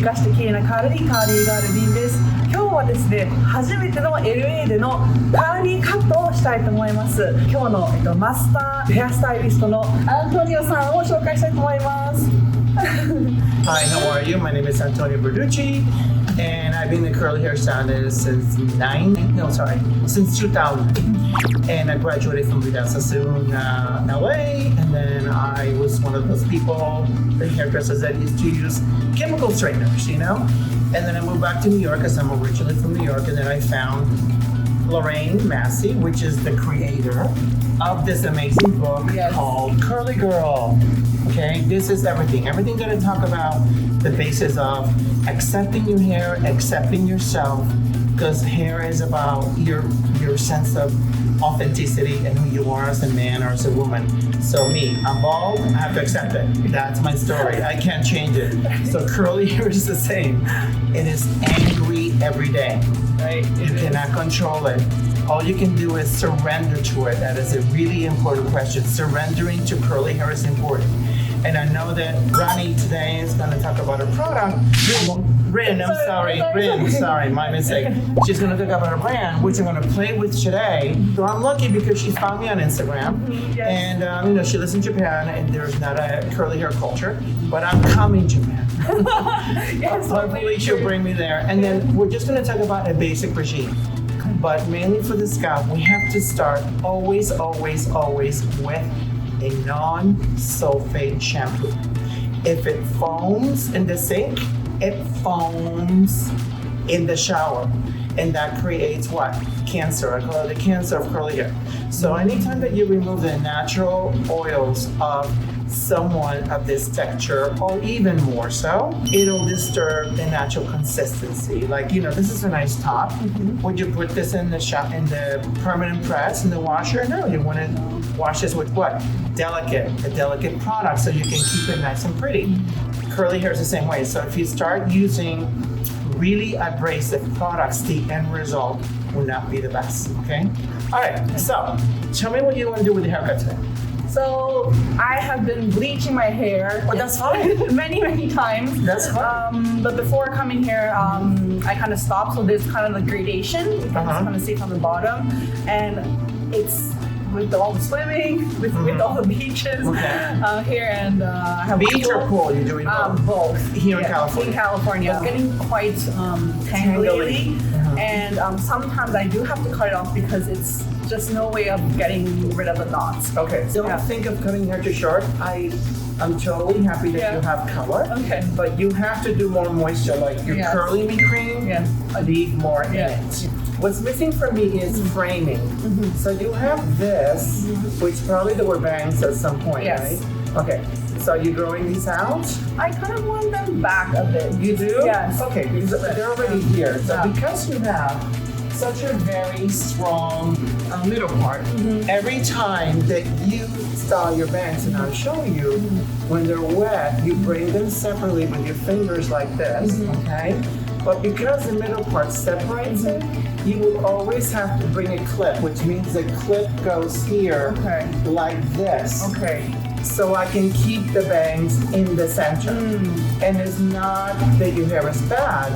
かして綺麗なカールリーガールリンです。今日はですね、初めての LA でのカーリーカットをしたいと思います。今日の、マスターヘアスタイリストのアントニオさんを紹介したいと思います。Hi, how are you? My name is Antonio Berducci, and I've been a curly hair stylist since 2000. And I graduated from Sassoon, LA, and then I was one of those people, the hairdressers that used to use chemical straighteners, you know? And then I moved back to New York because I'm originally from New York, and then I found Lorraine Massey, which is the creator of this amazing book called Curly Girl. Okay, this is everything that I talk about, the basis of accepting your hair, accepting yourself, because hair is about your sense of authenticity and who you are as a man or as a woman. So me, I'm bald, I have to accept it. That's my story. I can't change it. So curly hair is the same. It is angry every day. Right? You cannot control it. All you can do is surrender to it. That is a really important question. Surrendering to curly hair is important. And I know that Ronnie today is going to talk about her product. Rin, sorry, my mistake. She's going to talk about her brand, which I'm going to play with today. So I'm lucky because she found me on Instagram. And, she lives in Japan, and there's not a curly hair culture. But I'm coming to Japan. Hopefully she'll bring me there. And then we're just going to talk about a basic regime. But mainly for the scalp, we have to start always with a non-sulfate shampoo. If it foams in the sink, it foams in the shower. And that creates what? Cancer. I call it the cancer of curly hair. So anytime that you remove the natural oils of someone of this texture, or even more so, it'll disturb the natural consistency. Like, this is a nice top. Would you put this in the permanent press, in the washer? No, you want to wash this with what? A delicate product so you can keep it nice and pretty. Curly hair is the same way. So if you start using really abrasive products, the end result will not be the best, okay? All right, so tell me what you want to do with the haircut today. So I have been bleaching my hair. Oh, that's fine. many times. That's fine. But before coming here, I kind of stopped. So there's kind of the gradation. You can kind of see from the bottom, and it's with all the swimming, with all the beaches here, and I have beach or pool. You're doing both. Both here in California. In California, it's getting quite tangly, and sometimes I do have to cut it off because it's just no way of getting rid of the knots. Okay, so don't think of cutting hair too short. I'm totally happy that you have color. Okay. But you have to do more moisture, like your curly me cream, leave more in it. What's missing for me is framing. So you have this, which probably there were bangs at some point, right? Okay, so you're growing these out? I kind of want them back a bit. You do? Yes. Okay, because they're already here. So because you have such a very strong middle part, every time that you style your bangs, and I'll show you, when they're wet, you braid them separately with your fingers like this, okay? But because the middle part separates it, you will always have to bring a clip, which means the clip goes here like this. Okay. So I can keep the bangs in the center. And it's not that your hair is bad,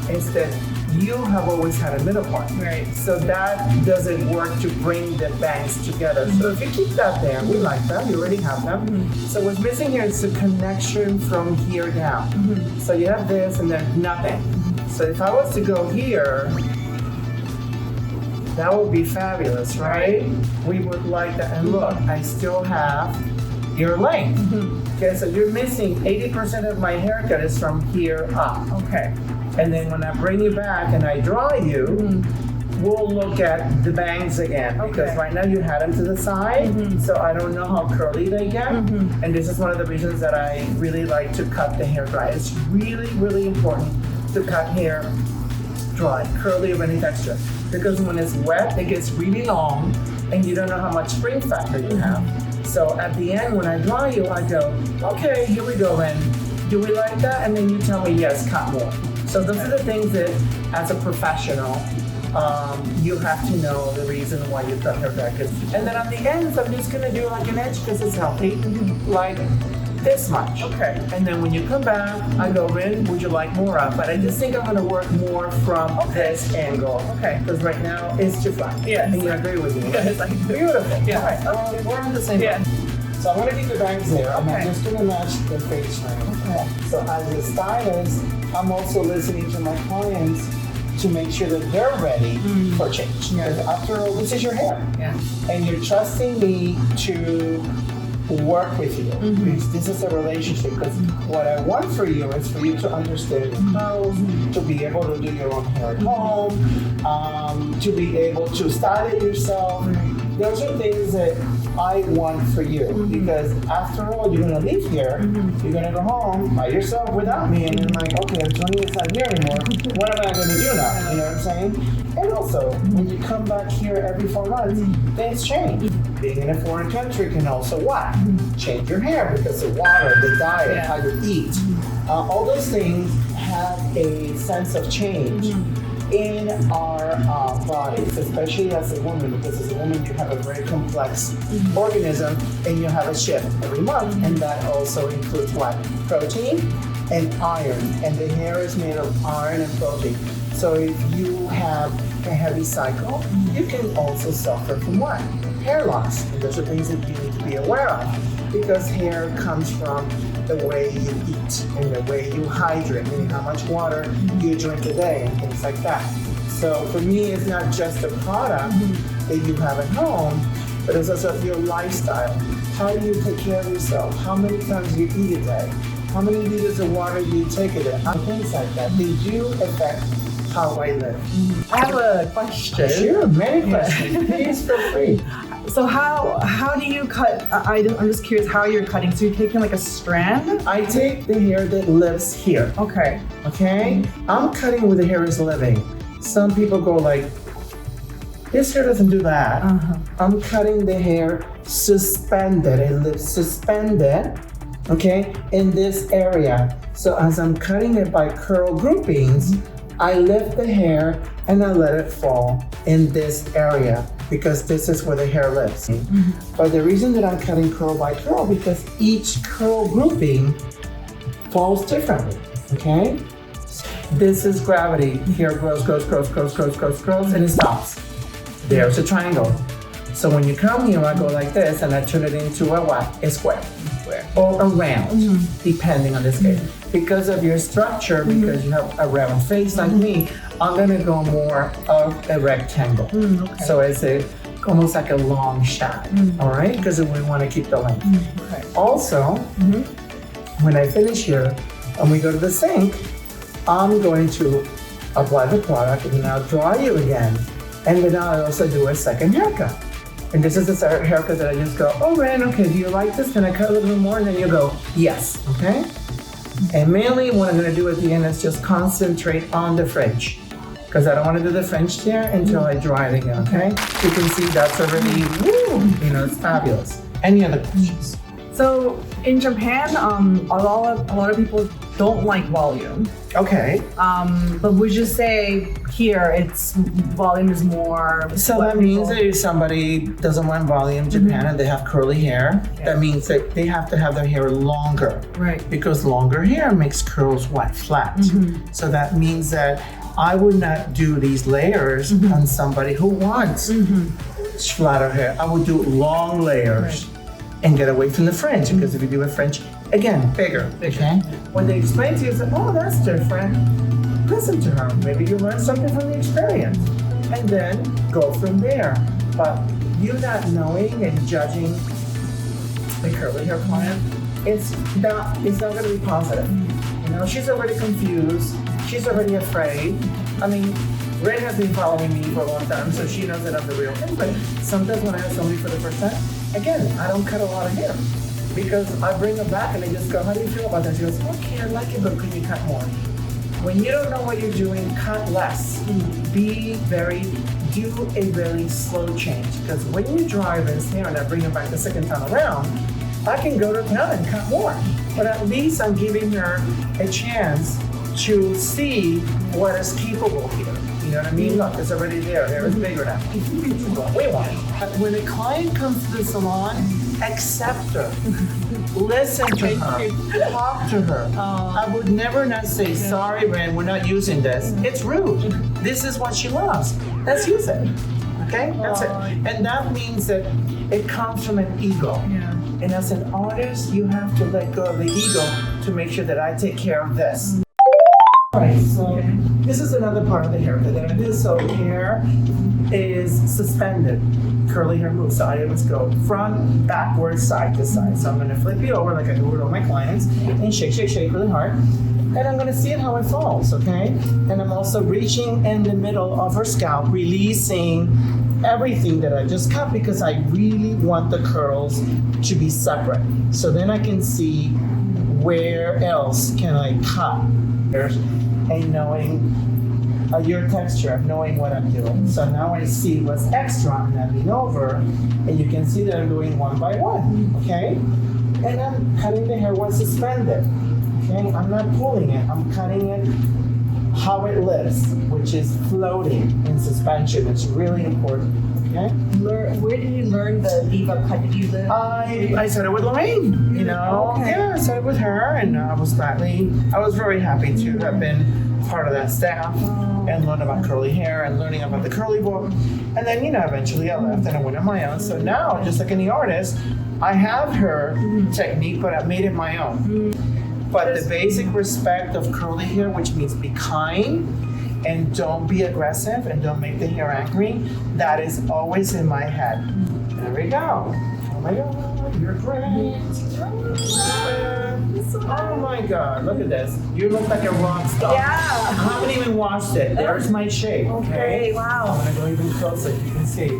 it's that you have always had a middle part. Right. So that doesn't work to bring the bangs together. So if you keep that there, we like that, you already have them. So what's missing here is the connection from here down. So you have this and then nothing. So if I was to go here, that would be fabulous, right? We would like that. And look, I still have your length. Okay, so you're missing 80% of my haircut is from here up. Okay. And then when I bring you back and I draw you, we'll look at the bangs again. Because right now you had them to the side, so I don't know how curly they get. And this is one of the reasons that I really like to cut the hair dry. It's really important to cut hair dry, curly of any texture. Because when it's wet, it gets really long and you don't know how much spring factor you have. So at the end, when I draw you, I go, okay, here we go then. Do we like that? And then you tell me, yes, cut more. So those are the things that, as a professional, you have to know the reason why you cut hair back. And then on the ends, I'm just gonna do like an edge because it's healthy. Like this much. Okay. And then when you come back, I go in, would you like more of? But I just think I'm gonna work more from this angle. Okay. Because right now it's too flat. Yeah. And you agree with me. Yes, I do. Beautiful. Yeah. All right. We're on the same Yeah. page. So I'm gonna keep the bangs there. I'm Okay. just gonna match the face frame. Okay. So as a stylist, I'm also listening to my clients to make sure that they're ready for change. Yeah. Because after all, this is your hair. Yeah. And you're trusting me to work with you. Because this is a relationship. Because what I want for you is for you to understand your curls, to be able to do your own hair at home, to be able to style it yourself. Those are things that I want for you. Because after all, you're gonna leave here, you're gonna go home by yourself without me, and you're like, okay, Antonio's not here anymore. What am I gonna do now? You know what I'm saying? And also, when you come back here every 4 months, things change. Being in a foreign country can also what? Change your hair because the water, the diet, Yeah. how you eat. All those things have a sense of change in our bodies, especially as a woman, because as a woman you have a very complex organism and you have a shift every month, and that also includes what? Protein and iron, and the hair is made of iron and protein. So if you have a heavy cycle, you can also suffer from what? Hair loss. And those are things that you need to be aware of, because hair comes from the way you eat and the way you hydrate, meaning how much water you drink a day and things like that. So for me, it's not just a product that you have at home, but it's also your lifestyle. How do you take care of yourself? How many times do you eat a day? How many liters of water do you take a day? Things like that. They do affect how I live. I have a question. Sure, many questions. Please feel free. So how do you cut? I'm just curious how you're cutting. So you're taking like a strand? I take the hair that lives here. Okay. Okay? I'm cutting where the hair is living. Some people go like, this hair doesn't do that. I'm cutting the hair suspended. It lives suspended, okay, in this area. So as I'm cutting it by curl groupings, I lift the hair and I let it fall in this area, because this is where the hair lives. But the reason that I'm cutting curl by curl, because each curl grouping falls differently, okay? This is gravity. Hair grows, and it stops. There's a triangle. So when you come here, I go like this, and I turn it into a what? A square. Or a round, depending on the scale. Because of your structure, because you have a round face like me, I'm gonna go more of a rectangle. Okay. So it's almost like a long shot, all right? Because we want to keep the length. Okay. Also, when I finish here and we go to the sink, I'm going to apply the product and then I'll dry you again. And then I'll also do a second haircut. And this is the haircut that I just go, oh man, okay, do you like this? Can I cut a little bit more? And then you go, yes, okay? And mainly what I'm gonna do at the end is just concentrate on the fringe, because I don't wanna do the fringe there until I dry it again, okay? You can see that's already, it's fabulous. Any other questions? So in Japan, a lot of people don't like volume. Okay. But would you say here it's volume is more? So that means that if somebody doesn't want volume in Japan and they have curly hair, that means that they have to have their hair longer. Right. Because longer hair makes curls flat. So that means that I would not do these layers on somebody who wants flatter hair. I would do long layers and get away from the fringe, because if you do a fringe, again, bigger. Okay? When they explain to you, say, oh, that's different. Listen to her. Maybe you learn something from the experience. And then go from there. But you not knowing and judging the curly hair client, it's not going to be positive. She's already confused. She's already afraid. I mean, Red has been following me for a long time, so she knows that I'm the real thing. But sometimes when I have somebody for the first time, again, I don't cut a lot of hair, because I bring her back and I just go, how do you feel about that? She goes, okay, I like it, but could you cut more? When you don't know what you're doing, cut less. Do a very slow change, because when you dry this hair and I bring it back the second time around, I can go to town and cut more. But at least I'm giving her a chance to see what is capable here. You know what I mean? Look, it's already there. Hair is bigger now. We want it. When a client comes to the salon, accept her, listen to her, talk to her. I would never not say, sorry, Ren, we're not using this. It's rude. This is what she loves. Let's use it. Okay? That's it. And that means that it comes from an ego. Yeah. And as an artist, you have to let go of the ego to make sure that I take care of this. Alright, so this is another part of the haircut that I do. So hair is suspended, curly hair moves. So I always go front, backwards, side to side. So I'm going to flip it over like I do with all my clients and shake, shake, shake really hard. And I'm going to see it how it falls, okay? And I'm also reaching in the middle of her scalp, releasing everything that I just cut because I really want the curls to be separate. So then I can see where else can I cut. And knowing your texture, knowing what I'm doing. So now I see what's extra and I lean over and you can see that I'm doing one by one, okay? And I'm cutting the hair while suspended, okay? I'm not pulling it, I'm cutting it how it lives, which is floating in suspension. It's really important, okay? Where did you learn the diva cut? Did you learn? I started with Lorraine, you know? Okay. Yeah, I started with her and I was very happy to have been part of that staff and learn about curly hair and learning about the curly book. And then, you know, eventually I left and I went on my own. So now, just like any artist, I have her technique, but I've made it my own. But the basic respect of curly hair, which means be kind and don't be aggressive and don't make the hair angry, that is always in my head. There we go. Oh my God, you're great. Oh my God, look at this. You look like a rock star. Yeah. I haven't even washed it. There's my shape. Okay, wow. I'm gonna go even closer. You can see.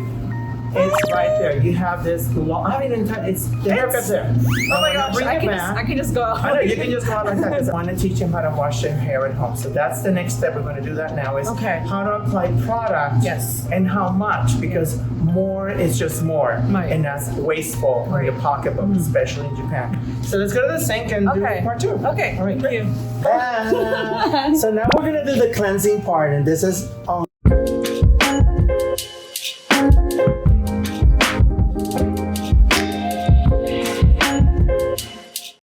It's right there. You have this long. I haven't even touched. It's the haircut's there. Oh my gosh, Bring I it can back. just go out. I know you can just go out like that because I want to teach him how to wash their hair at home. So that's the next step. We're going to do that now. Is Okay. how to apply product. Yes. And how much, because more is just more, Right. and that's wasteful in your pocketbook, especially in Japan. So let's go to the sink and do Okay. part two. Okay, All right. thank you. So now we're going to do the cleansing part, and this is